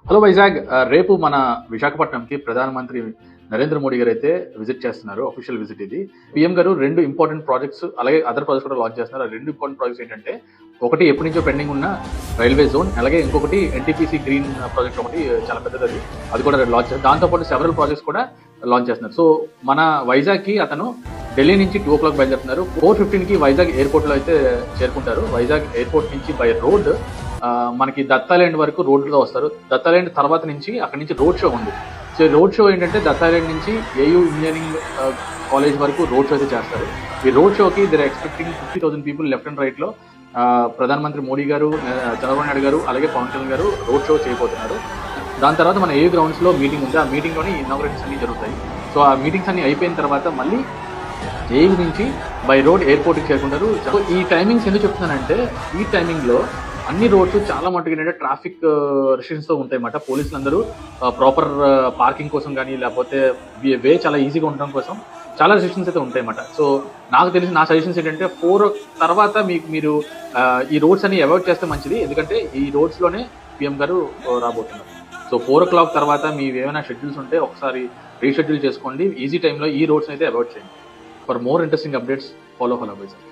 Hello Vizag. రేపు మన విశాఖపట్నంకి ప్రధానమంత్రి నరేంద్ర మోడీ గారు అయితే విజిట్ చేస్తున్నారు. అఫీషియల్ విజిట్ ఇది. పీఎం గారు 2 ఇంపార్టెంట్ ప్రాజెక్ట్స్ అలాగే అదర్ ప్రాజెక్ట్స్ కూడా లాంచ్ చేస్తున్నారు. ఆ 2 ఇంపార్టెంట్ ప్రాజెక్ట్స్ ఏంటంటే, ఒకటి ఎప్పటి నుంచో పెండింగ్ ఉన్న రైల్వే జోన్, అలాగే ఇంకొకటి ఎన్టీపీసీ గ్రీన్ ప్రాజెక్ట్ ఒకటి చాలా పెద్దది, అది కూడా లాంచ్ చేస్తారు. దాంతోపాటు సెవెరల్ ప్రాజెక్ట్స్ కూడా లాంచ్ చేస్తున్నారు. సో మన వైజాగ్కి అతను ఢిల్లీ నుంచి 2 o'clock బయలుదేరుతున్నారు. 4:15కి వైజాగ్ ఎయిర్పోర్ట్లో అయితే చేరుకుంటారు. వైజాగ్ ఎయిర్పోర్ట్ నుంచి బై రోడ్ మనకి దత్తాలేండ్ వరకు రోడ్లో వస్తారు. దత్తాలేండ్ తర్వాత నుంచి అక్కడి నుంచి రోడ్ షో ఉంది. సో రోడ్ షో ఏంటంటే, దత్తాలేండ్ నుంచి ఏయూ ఇంజనీరింగ్ కాలేజ్ వరకు రోడ్ షో అయితే చేస్తారు. ఈ రోడ్ షోకి దిర్ ఎక్స్పెక్టింగ్ 50,000 పీపుల్ లెఫ్ట్ అండ్ రైట్లో. ప్రధానమంత్రి మోడీ గారు, చంద్రబాబు నాయుడు గారు, అలాగే పవన్ కళ్యాణ్ గారు రోడ్ షో చేయబోతున్నారు. దాని తర్వాత మన ఏయూ గ్రౌండ్స్లో మీటింగ్ ఉంది. ఆ మీటింగ్లోని ఇనాగ్రేషన్స్ అన్ని జరుగుతాయి. సో ఆ మీటింగ్స్ అన్ని అయిపోయిన తర్వాత మళ్ళీ ఏయూ నుంచి బై రోడ్ ఎయిర్పోర్ట్కి చేరుకుంటారు. సో ఈ టైమింగ్స్ ఎందుకు చెప్తున్నానంటే, ఈ టైమింగ్లో అన్ని రోడ్స్ చాలా మటుకు ఏంటంటే ట్రాఫిక్ రిస్ట్రిక్షన్స్తో ఉంటాయి అన్నమాట. పోలీసులు అందరూ ప్రాపర్ పార్కింగ్ కోసం కానీ, లేకపోతే వే చాలా ఈజీగా ఉండడం కోసం చాలా రిస్ట్రిక్షన్స్ అయితే ఉంటాయి అన్నమాట. సో నాకు తెలిసి నా సజెషన్స్ ఏంటంటే, 4 తర్వాత మీరు ఈ రోడ్స్ అన్ని అవాయిడ్ చేస్తే మంచిది. ఎందుకంటే ఈ రోడ్స్లోనే పీఎం గారు రాబోతున్నారు. సో 4 o'clock తర్వాత మీ ఏమైనా షెడ్యూల్స్ ఉంటే ఒకసారి రీషెడ్యూల్ చేసుకోండి. ఈజీ టైంలో ఈ రోడ్స్ అయితే అవాయిడ్ చేయండి. For more interesting updates follow Vizag.